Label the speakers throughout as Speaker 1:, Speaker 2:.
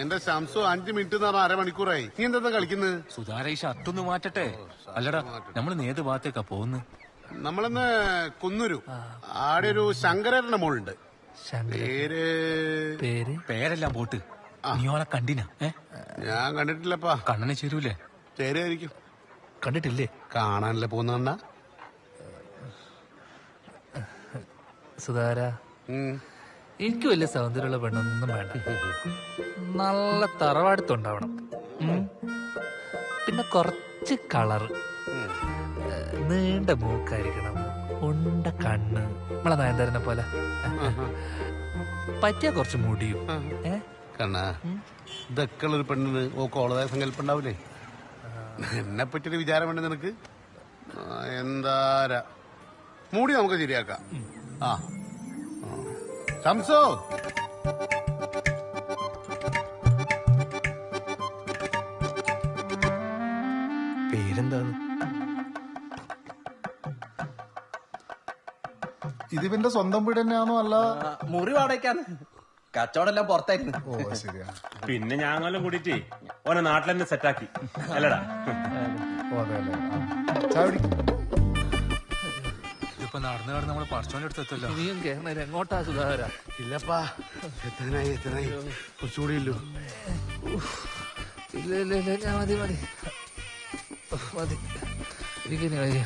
Speaker 1: എന്റെ ശംസു 5 മിനിറ്റ് എന്ന് പറഞ്ഞാൽ അരമണിക്കൂറായി. നീ എന്താ കളിക്കുന്നത്?
Speaker 2: സുധാര ഈ ഷർട്ടൊന്ന് മാറ്റട്ടെ. അല്ലടാ നമ്മൾ ഏത് ഭാഗത്തേക്കാ പോകുന്നത്?
Speaker 1: നമ്മളിന്ന് കുന്നൂരു ആടെ ഒരു ശങ്കരന്റെ മോളുണ്ട്.
Speaker 2: പേരെല്ലാം പോട്ട്. നീ ഓളെ കണ്ടിനാ?
Speaker 1: ഞാൻ കണ്ടിട്ടില്ലപ്പാ.
Speaker 2: കണ്ണനെ ചേരൂലേ?
Speaker 1: ചേരുമായിരിക്കും.
Speaker 2: കണ്ടിട്ടില്ലേ?
Speaker 1: കാണാനല്ലേ പോകുന്ന
Speaker 3: സുധാര. എനിക്ക് വലിയ സൗന്ദര്യമുള്ള പെണ്ണൊന്നും വേണ്ട. നല്ല തറവാടുത്തുണ്ടാവണം. പിന്നെ കുറച്ച് കളറ്, നീണ്ട മൂക്കായിരിക്കണം, ഉണ്ട കണ്ണ്, നമ്മളെ നയൻതാരനെ പോലെ. പറ്റിയ കുറച്ച് മുടിയും.
Speaker 1: കണ്ണാ, ഇതൊക്കെ ഉള്ളൊരു പെണ്ണിന് ഓക്കോളതായ സങ്കല്പം ഉണ്ടാവില്ലേ? എന്നെ പറ്റിയൊരു വിചാരം വേണ്ട നിനക്ക്? എന്താ മൂടി നമുക്ക് ശരിയാക്കാം. ആ ശംസോ,
Speaker 2: പേരെന്താണ്?
Speaker 4: ഇതിവന്റെ സ്വന്തം വീട് തന്നെയാണോ? അല്ല
Speaker 5: മുറി വാടകയ്ക്കാന്ന്. കച്ചവടം പുറത്തായിരുന്നു.
Speaker 4: ഓ ശരിയാ.
Speaker 6: പിന്നെ ഞാങ്ങെല്ലാം കൂടിയിട്ട് ഓനെ നാട്ടിൽ തന്നെ സെറ്റാക്കി അല്ലടാ.
Speaker 4: ഓ അതെ അല്ലേ. ചാവടി.
Speaker 2: ഇതിപ്പോ നടന്നു നടന്ന് നമ്മള് പറച്ചോന്റെ അടുത്തെത്തല്ലോ.
Speaker 3: നീയും കേരള എങ്ങോട്ടാ സുധാകര?
Speaker 1: ഇല്ലപ്പാ, എത്രനായി കുറച്ചുകൂടി ഇല്ലു.
Speaker 3: ഇല്ല ഇല്ല ഇല്ല, ഞാൻ മതി മതി മതി. എനിക്കിനി വയ്യ.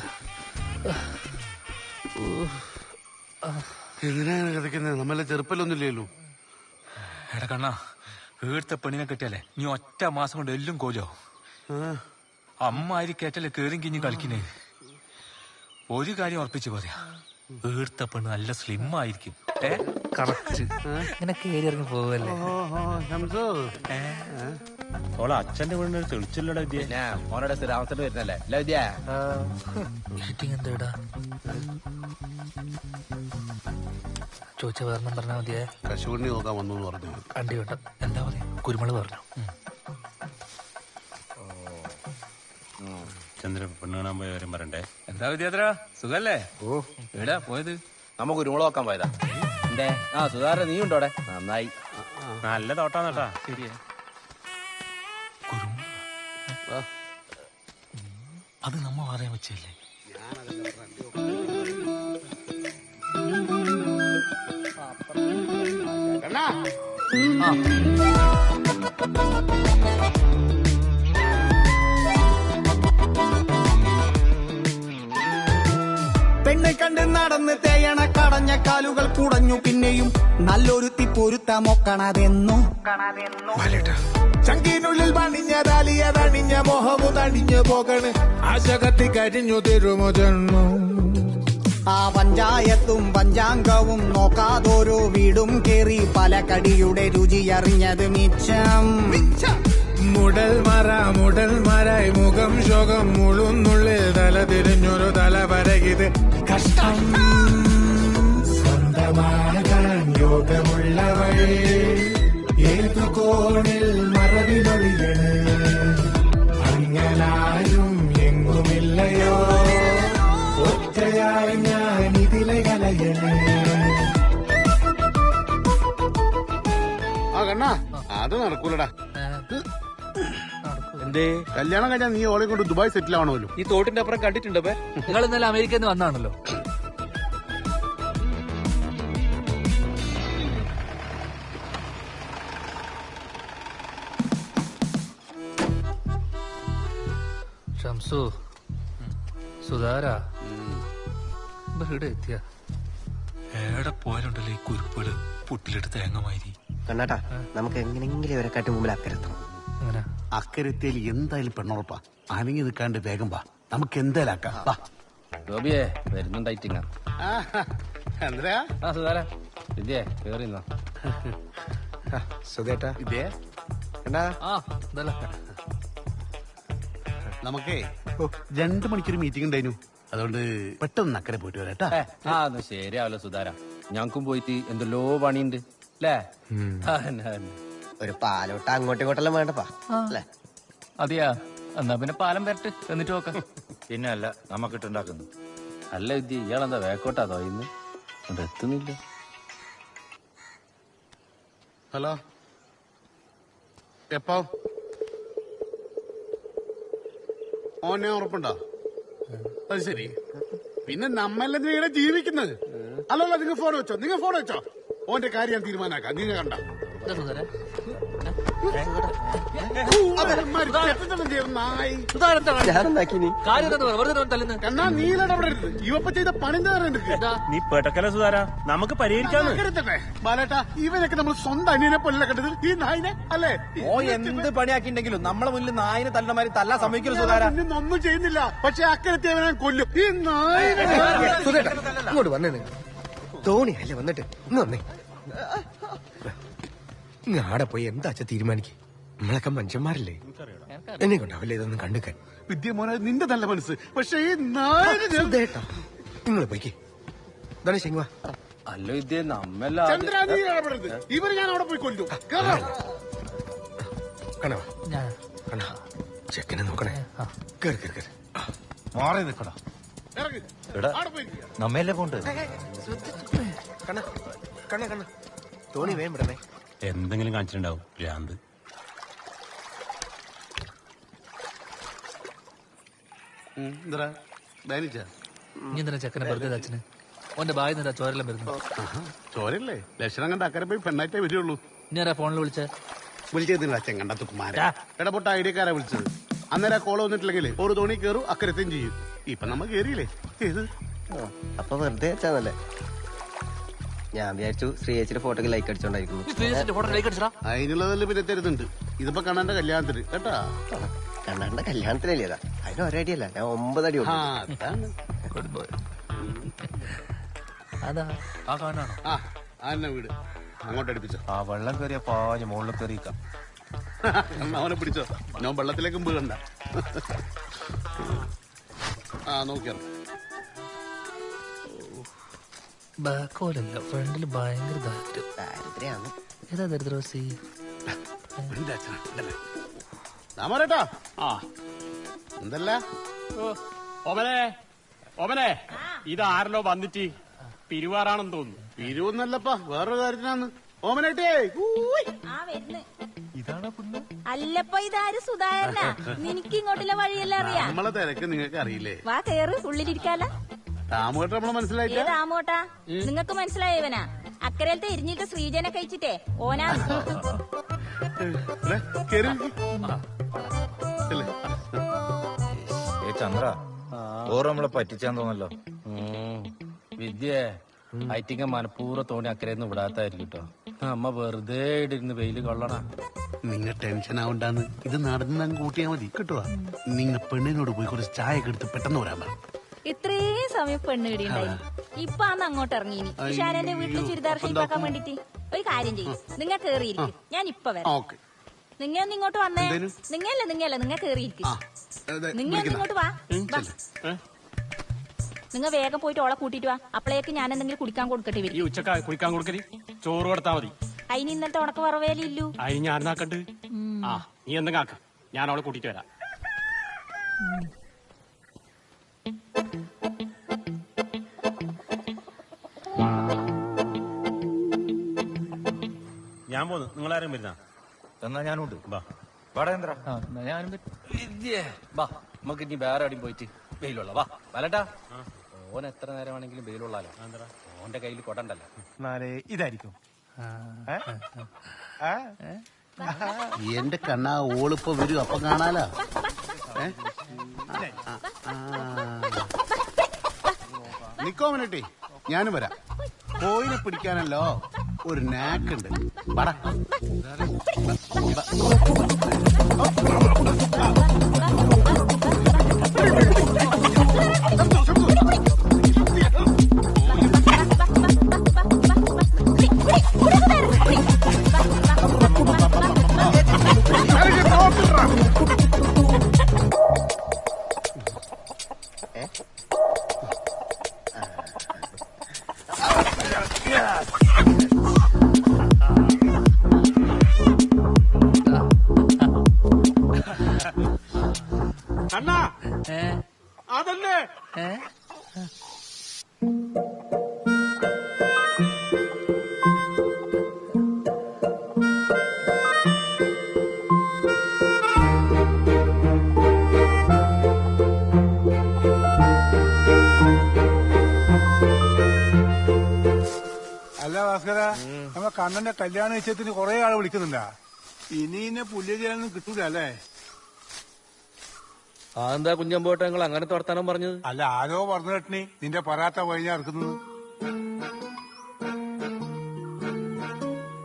Speaker 1: എങ്ങനെയാണ് കിടക്കുന്നത്? നമ്മളെ ചെറുപ്പല്ലൊന്നുമില്ലല്ലോ.
Speaker 2: എടാ കണ്ണാ, വീഴ്ത്ത പെണ്ണിനെ കെട്ടിയാലേ നീ ഒറ്റ മാസം കൊണ്ട് എല്ലും കോലോ. അമ്മ ആരി കേട്ടല്ലേ കേറും കിഞ്ഞ് കളിക്കുന്നേ. ഒരു കാര്യം ഉറപ്പിച്ച് പറയാ, വീഴ്ത്ത പെണ്ണ് നല്ല സ്ലിം ആയിരിക്കും.
Speaker 3: കറക്റ്റ്. ഇങ്ങനെ കേറി ഇറങ്ങി പോവല്ലേ.
Speaker 6: ഓളെ അച്ഛന്റെ വീടിന് തെളിച്ചില്ലടാ വിദ്യ.
Speaker 5: മോനോടെ സ്ഥിരാമസത്തിൽ വരുന്നല്ലേ അല്ല വിദ്യ?
Speaker 3: മീറ്റിംഗ് എന്താ ചോദിച്ച വേറെ പറഞ്ഞാ മതിയേ.
Speaker 1: കശുവണ്ണി നോക്കാൻ വന്നു എന്ന് പറഞ്ഞു.
Speaker 3: അണ്ടി വേണ്ട. എന്താ പറയാ? കുരുമുളക് പറഞ്ഞു.
Speaker 6: ചന്ദ്ര പെണ്ണ് കാണാൻ പോയ കാര്യം പറയണ്ടേ?
Speaker 2: എന്താ വിദ്യാത്ര, സുഖല്ലേ? ഓ എടാ പോയത്?
Speaker 5: നമുക്ക് കുരുമുളക് നോക്കാൻ പോയതാ. എന്തേ? ആ സുധാര നീ ഉണ്ടോടെ? നന്നായി.
Speaker 6: നല്ല തോട്ടാന്നട്ടാ.
Speaker 2: ശരിയാ. അത് നമ്മ പറയാൻ വെച്ചല്ലേ.
Speaker 7: പെണ്ണെ കണ്ട് നടന്ന് തേയണ കടഞ്ഞ കാലുകൾ കുടഞ്ഞു. പിന്നെയും നല്ലൊരുത്തി പൊരുത്തമൊക്കണതെന്നു. ചങ്കിനുള്ളിൽ പണിഞ്ഞതലിയതണിഞ്ഞ മോഹമു തണിഞ്ഞു പോകണ്. ആശകത്തി കരിഞ്ഞു തരുമോ ജന്മം. ആ പഞ്ചായത്തും പഞ്ചാംഗവും നോക്കാതോരോ വീടും കേറി പല കടിയുടെ രുചിയറിഞ്ഞത് മിച്ചം. മുടൽ മരായി മുഖം ശോകം മുളുന്നുള്ളിൽ തല തിരിഞ്ഞൊരു തല വരകിത് കഷ്ടം. സ്വന്തമാകാൻ യോഗമുള്ളവൾ ഏതു കോണിൽ മറവിലൊളിയണ്. അങ്ങനാരും എങ്ങുമില്ലയോ, ഒറ്റയായി ഞാൻ ഇതിലെ കലയണ്.
Speaker 1: ആ കണ്ണാ, അത് നടക്കൂലടാ.
Speaker 2: എന്തേ?
Speaker 1: കല്യാണം കഴിഞ്ഞാൽ നീ ഓളെ കൊണ്ട് ദുബായ് സെറ്റിൽ ആവണമല്ലോ.
Speaker 2: ഈ തോട്ടിന്റെ അപ്പുറം കണ്ടിട്ടുണ്ടോ?
Speaker 3: നിങ്ങൾ ഇന്നലെ അമേരിക്കയിൽ നിന്ന് വന്നാണല്ലോ. ഷംസു, സുധാര ഇവിടെ എത്തിയ
Speaker 2: എവിടെ പോയാലുണ്ടല്ലോ ഈ കുരുപ്പുകള് പുട്ടിലിട്ട് തേങ്ങമാതിരി.
Speaker 8: കണ്ണാട്ടാ, നമുക്ക് എങ്ങനെങ്കിലും ഇവരെ കാട്ടി മുമ്പിൽ അക്കരെത്തണം.
Speaker 3: അങ്ങനെ
Speaker 1: അക്കരത്തേൽ എന്തായാലും പെണ്ണുറപ്പാ. അനങ്ങി നിൽക്കാണ്ട് വേഗം വാ, നമുക്ക് എന്തായാലും ആക്കാം.
Speaker 5: ഗോപിയെ വരുന്നുണ്ടായിട്ടിങ്ങ.
Speaker 1: എന്താ
Speaker 5: ആ സുധാര വിദ്യ കേറി
Speaker 8: സുഖേട്ടാ.
Speaker 1: ഇതേ
Speaker 3: ആ ഇതല്ല.
Speaker 1: നമുക്കേ 2 മണിക്കൊരു മീറ്റിംഗ് ഉണ്ടായിരുന്നു. അതുകൊണ്ട് പെട്ടെന്ന് അക്കരെ പോയിട്ട് വരാട്ടാ.
Speaker 5: ആ അത് ശരിയാവല്ലോ സുധാര. ഞങ്ങൾക്കും പോയിട്ട് എന്തെല്ലോ പണിയുണ്ട് അല്ലേ?
Speaker 8: ഒരു പാലോട്ട അങ്ങോട്ടും ഇങ്ങോട്ടെല്ലാം വേണ്ടപ്പാ അല്ലേ?
Speaker 2: അതെയാ, എന്നാ പിന്നെ പാലം വരട്ട് എന്നിട്ട് നോക്കാം.
Speaker 5: പിന്നെ അല്ല നമുക്കിട്ടുണ്ടാക്കുന്നു. അല്ല വിദ്യ, ഇയാളെന്താ വേക്കോട്ടാ തോന്നുന്നു. അവിടെ എത്തുന്നില്ല.
Speaker 1: ഹലോ എപ്പോ ഓനെ ഉറപ്പുണ്ടോ? അത് ശരി. പിന്നെ നമ്മളെന്തിനാ ഇവിടെ ജീവിക്കുന്നത്? അല്ലല്ല, നിങ്ങൾ ഫോൺ വെച്ചോ. ഓന്റെ കാര്യം ഞാൻ തീരുമാനാക്കാം. നിങ്ങൾ കണ്ട കണ്ണാ, നീലടപെടരുത്. ഇവപ്പ ചെയ്ത പണി
Speaker 6: നീ പെട്ടക്കല സുധാര, നമുക്ക് പരിഹരിക്കാന്ന്.
Speaker 1: ബാലേട്ടാ, ഇവനൊക്കെ നമ്മൾ സ്വന്തം അനിയനെ പോലെ കണ്ടത്, ഈ നായിനെ അല്ലേ?
Speaker 9: ഓ എന്ത് പണിയാക്കിണ്ടെങ്കിലും നമ്മളെ മുന്നിൽ നായിനെ തല്ലമാരി തല്ലാൻ സമ്മതിക്കലും സുധാര.
Speaker 1: ഒന്നും ചെയ്യുന്നില്ല, പക്ഷെ അക്കരത്തെ കൊല്ലും ഈ നായിനെ.
Speaker 3: ഇങ്ങോട്ട് വന്നേ നിങ്ങൾ. തോണി അല്ലേ വന്നിട്ട് ഇന്ന് വന്നേ. ആടെ പോയി എന്താ തീരുമാനിക്കേ? നമ്മളൊക്കെ മനുഷ്യന്മാരല്ലേ, എന്നെ കൊണ്ടാവില്ല ഇതൊന്നും കണ്ടുക്കാൻ.
Speaker 1: വിദ്യമോനെ, നിന്റെ നല്ല മനസ്സ്, പക്ഷെ ഈ നായിനെ.
Speaker 3: നിങ്ങൾ പോയിക്കേ. ഇതാണ് ശെങ്വാ.
Speaker 5: അല്ല വിദ്യ നമ്മെല്ലാം
Speaker 1: ചന്ദ്ര, നീ ഇടപെടരുത്. ഇവര് ഞാൻ അവിടെ പോയി കൊല്ലും.
Speaker 3: കണോ കണോ, ചെക്കനെ നോക്കണേ. കേറി കേറി കേറി.
Speaker 9: മാറി നിക്കടാ. നമ്മയല്ലേ പോണ്ട്.
Speaker 3: കണ്ണ കണ്ണ കണ്ണ തോണി വേം വിടണേ.
Speaker 6: എന്തെങ്കിലും കാണിച്ചിട്ടുണ്ടാവും ഭ്രാന്ത്.
Speaker 3: നീ എന്തിനാ ചെക്കനെ വെറുതെ അച്ഛന്? ഓന്റെ ബായി നിന്നാ ചോരെല്ലാം വരുന്നു.
Speaker 1: ചോരല്ലേ? ലക്ഷണം കണ്ട അക്കരെ പോയി പെണ്ണായിട്ടേ വരുള്ളൂ.
Speaker 3: ഇനി ആരാ ഫോണിൽ
Speaker 1: വിളിച്ചതിന് അച്ഛൻ കണ്ട തുക്കുമാര ഇടപെട്ട ഐഡിയക്കാരാ വിളിച്ചത്. അന്നേരം കോള് വന്നിട്ടില്ലെങ്കിൽ ഒരു തോണി കയറും, അക്കരത്തെയും ചെയ്യും. ഇപ്പൊ നമ്മ കേറിയില്ലേ? ഏത്
Speaker 8: അപ്പൊ വെറുതെ വെച്ചാന്നല്ലേ? ഞാൻ വിചാരിച്ചു ശ്രീയേച്ചിയുടെ ഫോട്ടോക്ക് ലൈക്ക് അടിച്ചോണ്ടായിരിക്കുന്നു.
Speaker 1: അതിനുള്ളതെല്ലാം പിന്നെ തരുന്നുണ്ട്. ഇതിപ്പോ കണ്ണന്റെ കല്യാണത്തിന് കേട്ടാ.
Speaker 8: കണ്ണാന്റെ കല്യാണത്തിനല്ലേ? അതിന് ഒരടിയല്ല, ഞാൻ 9 അടി
Speaker 1: ആ, അതാണ്.
Speaker 3: അതാ ആ കാണാണോ?
Speaker 1: ആ, ആന്നെ വീട് അങ്ങോട്ട് അടുപ്പിച്ചോ.
Speaker 9: ആ വെള്ളം കയറിയ പാഞ്ഞ് മുകളിൽ കയറിക്കാം.
Speaker 1: അവനെ പിടിച്ചോ, ഞാൻ വെള്ളത്തിലേക്കും വീഴണ്ട. ആ, നോക്കിയാ
Speaker 3: ബാക്കോലല്ല, ഫ്രണ്ടില് ഭയങ്കര ദാരിദ്ര്യം.
Speaker 8: ദാരിദ്ര്യാണ്.
Speaker 3: ഏതാ ദരിദ്രവാസി?
Speaker 1: എന്റെ അച്ഛനാ ഇതല്ലേ? രാമരേട്ടാ.
Speaker 6: ആ,
Speaker 1: എന്തല്ല
Speaker 6: ഓമനെ ഇത് ആരല്ലോ വന്നിട്ട് പിരിവാറാണെന്ന് തോന്നുന്നു.
Speaker 1: പിരിവൊന്നല്ലപ്പാ, വേറൊരു കാര്യത്തിനാന്ന്. ഓമനേട്ടേ,
Speaker 10: അല്ലപ്പോ ഇതാര് സുധാകരനാ? നിനക്ക് ഇങ്ങോട്ടുള്ള വഴിയെല്ലാം അറിയാം.
Speaker 1: നമ്മളെ തിരക്ക് നിങ്ങൾക്ക് അറിയില്ലേ?
Speaker 10: വാ കേറ്, ഉള്ളിലിരിക്കാല.
Speaker 1: രാമേട്ട നമ്മളെ മനസ്സിലായില്ല.
Speaker 10: രാമോട്ടാ, നിങ്ങക്ക് മനസ്സിലായവനാ? അക്കരയിലത്തെ എരിഞ്ഞിട്ട് ശ്രീജനെ കഴിച്ചിട്ടേ ഓനാ.
Speaker 9: ചന്ദ്ര, ഓർ നമ്മളെ പറ്റിച്ചാൻ തോന്നല്ലോ.
Speaker 5: വിദ്യ ഐറ്റിങ്ങ മനഃപൂർവ്വം തോണി അക്കരയൊന്നും വിടാത്തായിരിക്കും കേട്ടോ. അമ്മ വെറുതെ ഇടിരുന്ന് വെയില് കൊള്ളണ.
Speaker 1: നിങ്ങൾ ടെൻഷൻ ആവണ്ടാന്ന്, ഇത് നടന്ന് കൂട്ടിയാ മതി കേട്ടോ. നിങ്ങൾ പെണ്ണിനോട് പോയി കുറച്ച് ചായ ഒക്കെ എടുത്ത് പെട്ടെന്ന് വരാൻ പറ.
Speaker 10: ഇത്രയും സമയം പെണ്ണ് കിടിയുണ്ടായി. ഇപ്പൊ അന്ന് അങ്ങോട്ട് ഇറങ്ങി. ഷാനന്റെ വീട്ടിൽ ചുരിദാർ ഷേപ്പാക്കാൻ വേണ്ടിട്ട് ഒരു കാര്യം ചെയ്യും, നിങ്ങൾ കേറിയിരിക്കും, ഞാൻ ഇപ്പൊ വരാം. നിങ്ങ ഒന്ന് ഇങ്ങോട്ട് വന്നേ. നിങ്ങ കേറിയിരിക്കും. നിങ്ങ ഇങ്ങോട്ട് വാ. നിങ്ങ വേഗം പോയിട്ട് ഓളെ കൂട്ടിട്ട് വാ. അപ്പോഴേക്ക് ഞാൻ എന്തെങ്കിലും കുടിക്കാൻ കൊടുക്കട്ടെ വരും.
Speaker 6: ഈ ഉച്ചക്ക കുടിക്കാൻ കൊടുക്കല് ചോറ് കൊടുത്താ മതി.
Speaker 10: അതിന് ഇന്നലത്തെ ഉണക്ക വറവേലില്ലു.
Speaker 6: അതിന് ഞാൻ നാക്കണ്ട്. ആ, നീ എന്തെങ്കിലും ആക്ക, ഞാൻ അവളെ കൂട്ടിട്ട് വരാം. ഞാൻ പോന്നു, നിങ്ങളാരും വരുന്ന?
Speaker 9: എന്നാ ഞാനുണ്ട്.
Speaker 5: വാടേന്ദ്ര, വാ നമുക്ക് ഇനി വേറെ അടിയും പോയിട്ട് വെയിലുള്ള. വാ വലട്ടാ, ഓൻ എത്ര നേരം വേണമെങ്കിലും വെയിലുള്ളാലോ. ഓന്റെ കയ്യിൽ കൊടണ്ടല്ലോ.
Speaker 9: ഇതായിരിക്കും
Speaker 1: എന്റെ കണ്ണാ, ഓളിപ്പോ വരും, അപ്പൊ കാണാലോ. നിക്കോമനട്ടെ, ഞാനും വരാം. കോയിനെ പിടിക്കാനല്ലോ ഒരു നാക്കുണ്ട്. പട
Speaker 6: അണ്ണാ, അതല്ലേ
Speaker 7: കണ്ണന്റെ കല്യാണ നിശ്ചയത്തിന് കുറെ ആള് വിളിക്കുന്നുണ്ടാ. ഇനി പുല്ല് ചെയ്യാനൊന്നും കിട്ടൂല അല്ലേ?
Speaker 5: അതെന്താ കുഞ്ഞമ്പോട്ടെ നിങ്ങൾ അങ്ങനെ വർത്താനം പറഞ്ഞത്?
Speaker 7: അല്ല, ആരോ പറഞ്ഞു കേട്ടിനി നിന്റെ പറാത്ത വഴിഞ്ഞാ ഇറക്കുന്നത്.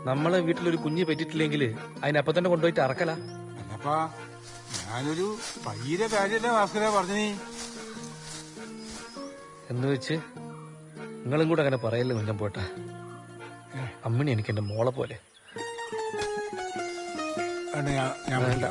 Speaker 5: നമ്മളെ വീട്ടിലൊരു കുഞ്ഞ് പറ്റിട്ടില്ലെങ്കിൽ അതിനപ്പം തന്നെ കൊണ്ടുപോയിട്ട് അറക്കല.
Speaker 7: അല്ലപ്പാ, ഞാനൊരു പയ്യന്റെ കാര്യല്ലേ ഭാസ്കര പറഞ്ഞു.
Speaker 5: എന്ന് വെച്ച് നിങ്ങളും കൂടെ അങ്ങനെ പറയല്ലേ കുഞ്ഞമ്പോട്ടെ. അമ്മിണി എനിക്ക് എന്റെ മോളെ പോലെ.
Speaker 7: ഞാൻ വേണ്ട.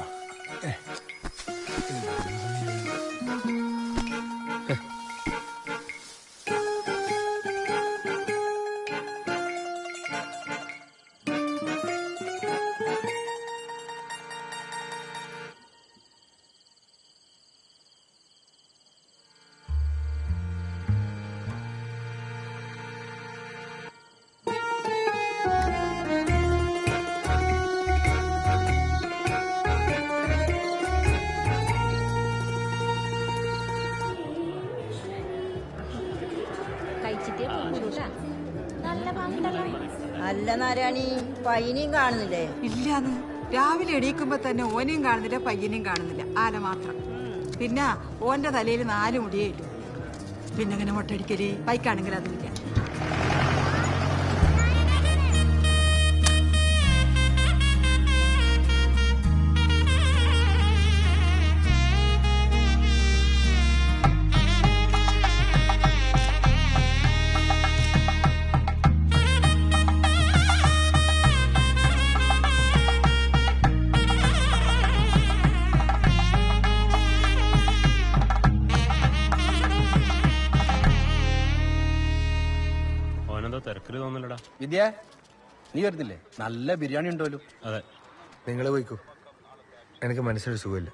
Speaker 11: അല്ല നാരായണി, പയ്യനെയും കാണുന്നില്ലേ?
Speaker 12: ഇല്ലാന്ന്. രാവിലെ എണീക്കുമ്പോ തന്നെ ഓനെയും കാണുന്നില്ല, പയ്യനെയും കാണുന്നില്ല, ആല മാത്രം. പിന്നെ ഓന്റെ തലയിൽ 4 മുടിയേ ഇല്ലു. പിന്നെ അങ്ങനെ മുട്ടടിക്കല്, ബൈക്കാണെങ്കിൽ അതില്ല.
Speaker 6: തിരക്കില് തോന്നില്ലടാ.
Speaker 9: വിദ്യ, നീ വരുന്നില്ലേ? നല്ല ബിരിയാണി ഉണ്ടല്ലോ.
Speaker 6: അതെ,
Speaker 3: നിങ്ങൾ പോയിക്കോ, എനിക്ക് മനസ്സിലൊരു സുഖമില്ല.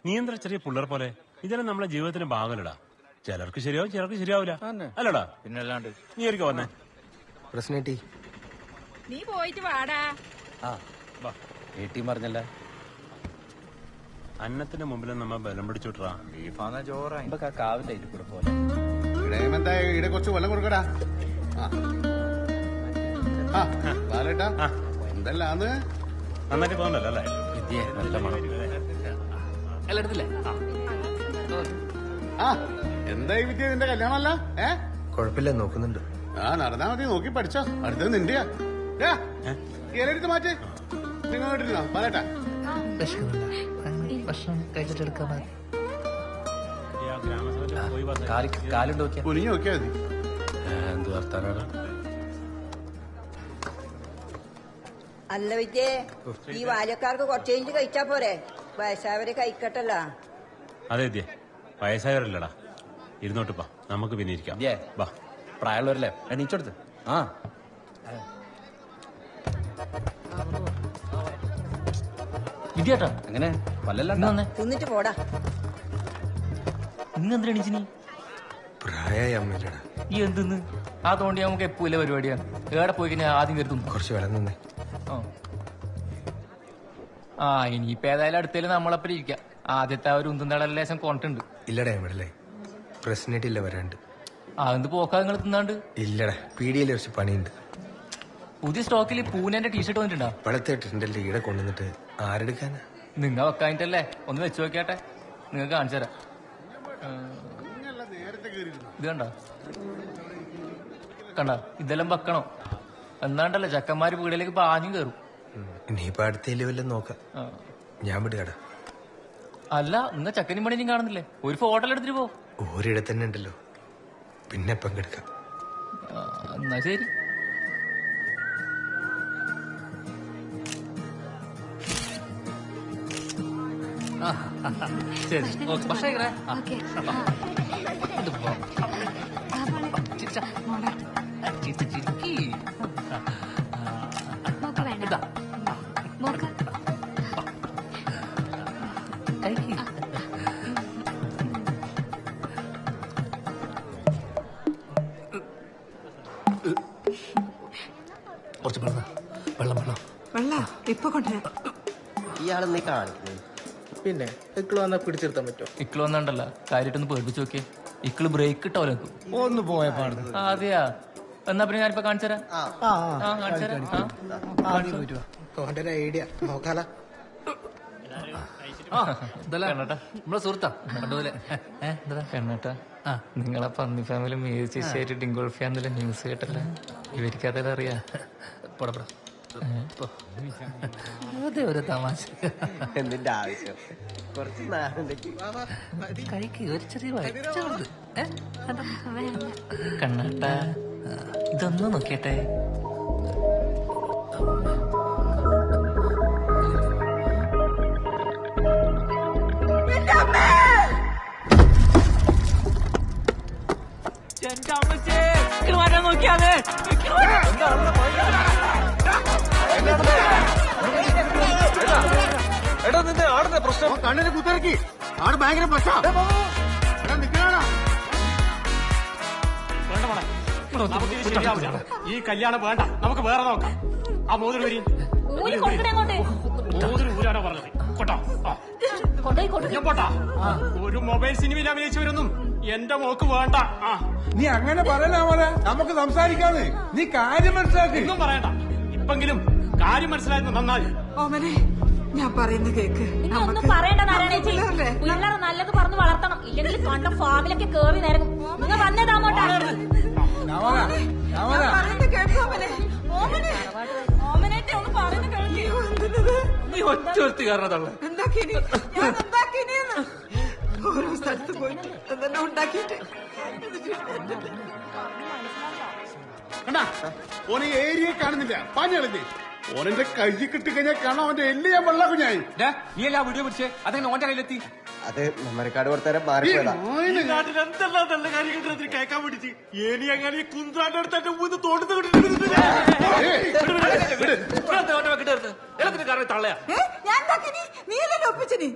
Speaker 6: നീ എന്താ ചെറിയ പിള്ളേർ പോലെ? ഇതെല്ലാം നമ്മളെ ജീവിതത്തിന്റെ ഭാഗമല്ലടാ. ചിലർക്ക് ശരിയാവും, ചിലർക്ക് ശരിയാവില്ല, അല്ലടാ?
Speaker 9: പിന്നല്ലാണ്ട്.
Speaker 6: നീ ഒരിക്കൽ വന്നേ.
Speaker 3: പ്രശ്നേട്ടി
Speaker 10: നീ പോയിട്ട് വാടാ.
Speaker 5: ഏട്ടി പറഞ്ഞല്ല,
Speaker 6: അന്നത്തിന്റെ മുമ്പിൽ നമ്മ ബലം പിടിച്ചോട്ടാ.
Speaker 5: കാവിന്റെ കൂടെ പോലെ
Speaker 1: ഇവിടെ കുറച്ച് വെള്ളം കൊടുക്കടാ. ബാലേട്ടാ, എന്തെല്ലാന്ന്?
Speaker 6: നന്നായിട്ട് തോന്നല്ലോ അല്ലേ?
Speaker 5: വിദ്യ നല്ല മണം. എല്ലാം എടുത്തില്ലേ?
Speaker 1: എന്തായി വിദ്യ, നിന്റെ കല്യാണമല്ല?
Speaker 3: കുഴപ്പമില്ല, നോക്കുന്നുണ്ട്.
Speaker 1: നടന്നാ മതി, നോക്കി പഠിച്ചോ. അടുത്തത് നിന്റെയാ. ഇലയെടുത്ത് മാറ്റി നിങ്ങൾ കേട്ടിരുന്നോ ബാലേട്ടാ?
Speaker 5: കാലുണ്ട് നോക്കിയാ
Speaker 1: കുനിഞ്ഞു നോക്കിയാ മതി.
Speaker 5: എന്ത് വർത്താനാണ്?
Speaker 11: അല്ല വിദ്യേ, ഈ ബാല്യക്കാർക്ക് കുറച്ച് കഴിഞ്ഞ് കഴിച്ചാ പോരെ? വയസ്സായവരെ കഴിക്കട്ടല്ല.
Speaker 6: അതെ വിദ്യ, വയസ്സായവരല്ലടാ. ഇരുന്നോട്ടിപ്പാ, നമുക്ക് പിന്നെ ഇരിക്കാം.
Speaker 5: വാ, പ്രായമുള്ളവരല്ലേ, എണീച്ചെടുത്ത്. വിദ്യാട്ടാ എങ്ങനെ പല്ലല്ല
Speaker 11: തിന്നിട്ട് പോടാ.
Speaker 5: ഇന്നെന്താ എണീച്ചു? നീ
Speaker 3: പ്രായമായ അമ്മയില്ലടാ.
Speaker 5: ഈ എന്തെന്ന് ആ തോണ്ടി നമുക്ക് എപ്പോഴും പരിപാടിയാണ്. ഏടെ പോയി കഴിഞ്ഞാൽ ആദ്യം കരുതും
Speaker 3: കുറച്ച് വെള്ളം തന്നെ.
Speaker 5: ഇനിയിപ്പോ ഏതായാലും അടുത്തേലും നമ്മളപ്പം ഇരിക്കാം. ആദ്യത്തെ ഒരു ഉന്തുന്നട ലേശം കൊണ്ടിട്ടുണ്ട്.
Speaker 3: ഇല്ലടാ ഇവിടെ പ്രശ്നമായിട്ടില്ല, വരാണ്ട്.
Speaker 5: അതെന്ത് പോക്കാ നിങ്ങൾ തിന്നാണ്ട്?
Speaker 3: ഇല്ലടാ, പീടിയയിൽ കുറച്ച് പണിയുണ്ട്.
Speaker 5: പുതിയ സ്റ്റോക്കിൽ പൂനെന്റെ ടീഷർട്ട് വന്നിട്ടുണ്ടോ?
Speaker 3: വളർത്തിട്ടിട്ടുണ്ടല്ലേ, ഇവിടെ കൊണ്ടുവന്നിട്ട് ആരെടുക്കാനാ?
Speaker 5: നിങ്ങൾ വെക്കാനിട്ടല്ലേ, ഒന്ന് വെച്ച് നോക്കിയാട്ടെ, നിങ്ങൾക്ക് കാണിച്ചു തരാം. ഇത് കണ്ട ഇതെല്ലാം വെക്കണം. എന്നാണ്ടല്ലേ ചക്കന്മാര് വീടിലേക്ക് പാഞ്ഞും കയറും.
Speaker 3: ഇനിയിപ്പോ അടുത്തേലും വല്ലതും നോക്കാം. ഞാൻ വിടുകടാ.
Speaker 5: അല്ല, നിങ്ങൾ ചക്കനും പണിയും കാണുന്നില്ലേ? ഒരു ഫോട്ടോ എടുത്തിട്ട് പോ.
Speaker 3: ഒരിടത്ത് തന്നെ ഉണ്ടല്ലോ, പിന്നെ പങ്കെടുക്കാം.
Speaker 5: എന്നാ ശരി. ശരി, പക്ഷേ
Speaker 3: കുറച്ച് വെള്ളം വെള്ളം
Speaker 12: വെള്ളം ഇപ്പൊ കൊണ്ടുവരാം.
Speaker 8: ഇയാളെന്നീ കാണിക്കുന്നത്.
Speaker 5: പിന്നെ ഇക്കള് വന്നാ പിടിച്ചെടുത്താൻ പറ്റുമോ? ഇക്കള് വന്നാണ്ടല്ല കാര്യമായിട്ടൊന്ന് പേടിപ്പിച്ച് നോക്കിയേ. ഇക്കള് ബ്രേക്ക് ഇട്ടോലെ
Speaker 3: ഒന്ന് പോയ പാടുന്നു.
Speaker 5: അതെയാ, എന്നാ പിന്നെ ഞാനിപ്പോ കാണിച്ചു തരാം കാണിച്ചു തരാം
Speaker 3: ഓന്റെ ഒരു ഐഡിയ നോക്കാല
Speaker 5: നമ്മളെ സുഹൃത്താ കണ്ടുപോലെ
Speaker 13: കണ്ണേട്ടാ നിങ്ങളെ പന്നി ഫാമിലി മ്യൂസിക് ഡിങ്കോൾ ഫാമിലി ന്യൂസ് കേട്ടല്ലേ ഇവർക്ക് അതെല്ലാം അറിയാ
Speaker 5: അതെ ഒരു തമാശ
Speaker 8: എന്തിന്റെ ആവശ്യം കുറച്ച്
Speaker 5: കഴിക്ക് ഒരു ചെറിയ വയറ്റുണ്ട്
Speaker 13: കണ്ണേട്ടാ ഇതൊന്ന് നോക്കിയട്ടെ
Speaker 5: എന്റെ അമ്മച്ചേ വരാൻ നോക്കിയാതെ
Speaker 3: എടാ നിന്റെ ആടുന്ന പ്രശ്നം
Speaker 1: കണ്ണിന് കുത്തിറക്കി ആട് ഭയങ്കര പ്രശ്നം
Speaker 6: ഈ കല്യാണം വേണ്ട നമുക്ക് വേറെ നോക്കാം ആ മോതിരം വരി
Speaker 10: ഊരി കൊടുക്കണേ അങ്ങോട്ട്.
Speaker 6: മോതിരം ഊരാണോ പറഞ്ഞത് കൊട്ടോ
Speaker 10: കൊണ്ടുപോയി കൊടുക്ക്.
Speaker 6: ഞാൻ പോട്ടാ ഒരു മൊബൈൽ സിനിമയിൽ അഭിനയിച്ചവരൊന്നും എന്റെ മോക്ക് വേണ്ട
Speaker 7: നീ അങ്ങനെ പറയണ മോനെ നമുക്ക് സംസാരിക്കാന്ന് നീ കാര്യം മനസ്സിലാക്കി
Speaker 6: ഒന്നും പറയണ്ട ഇപ്പെങ്കിലും കാര്യം മനസ്സിലായിരുന്നു നന്നായി
Speaker 12: ഓമനെ ഞാൻ പറയുന്ന കേക്ക്
Speaker 10: നിങ്ങൾ ഒന്നും പറയണ്ട നാരായണേച്ചി. പിള്ളേർ നല്ലത് പറഞ്ഞു വളർത്തണം, ഇല്ലെങ്കിൽ കണ്ട ഫാമിലൊക്കെ കേറി നിരങ്ങും. നിങ്ങൾ വന്നതാമോട്ടാ
Speaker 5: നീ ഒറ്റ ഒരുത്തി കാരണതള്ള
Speaker 12: ഓരോ സ്ഥലത്ത് പോയിട്ട് എന്തെല്ലാം ഉണ്ടാക്കിയിട്ട്
Speaker 1: കണ്ടാ ഓനെ ഏരിയ കാണുന്നില്ല പാഞ്ഞളില്ലേ ഓനെന്റെ കൈ കിട്ടിക്കഴിഞ്ഞാൽ കാണാൻ അവന്റെ എല്ല് ഞാൻ വെള്ളാക്കും ഞാൻ.
Speaker 2: നീ എല്ലാ വീഡിയോ പിടിച്ചേ അതെങ്ങനെ ഓന്റെ കയ്യിലെത്തി?
Speaker 8: അത് മെമ്മറിക്കാട് കൊടുത്തരം മാറിപ്പോയതാ.
Speaker 6: നാട്ടിൽ എന്തെല്ലാം നല്ല കാര്യങ്ങൾ കേൾക്കാൻ വേണ്ടിട്ട് ഏനി അങ്ങനെ കുന്ത്രാന്റെ അടുത്ത് എന്റെ മൂന്ന് തോട്ടത്ത് തള്ളയാ
Speaker 12: നീയല്ലേ ഒപ്പിച്ചിനി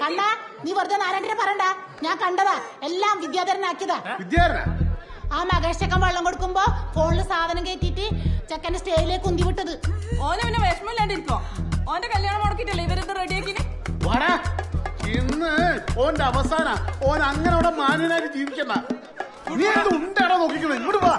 Speaker 14: കണ്ടാ നീ വെറുതെ നാരായണനെ പറയണ്ട, ഞാൻ കണ്ടതാ, എല്ലാം വിദ്യാധരനാക്കിയതാ.
Speaker 1: വിദ്യാധരനാ?
Speaker 14: ആ മകേഷ് ചെക്കൻ വെള്ളം കൊടുക്കുമ്പോ ഫോണില് സാധനം കയറ്റിട്ട് ചെക്കന്റെ സ്റ്റേജിലേക്ക് ഉന്തി വിട്ടത്.
Speaker 12: ഓനെ പിന്നെ വിഷമില്ലാണ്ടിരിക്കോ? ഓന്റെ കല്യാണം മുടക്കിട്ടല്ലേ ഇവരെന്ത് റെഡിയാക്കിന്?
Speaker 1: ഇന്ന് ഓന്റെ അവസാന ഓൻ അങ്ങനെ അവിടെ മാന്യനായിട്ട് ജീവിക്കണ്ട. നീ എന്ത് ഉണ്ടാണോ നോക്കിക്കണേ? ഇങ്ങോട്ട് വാ.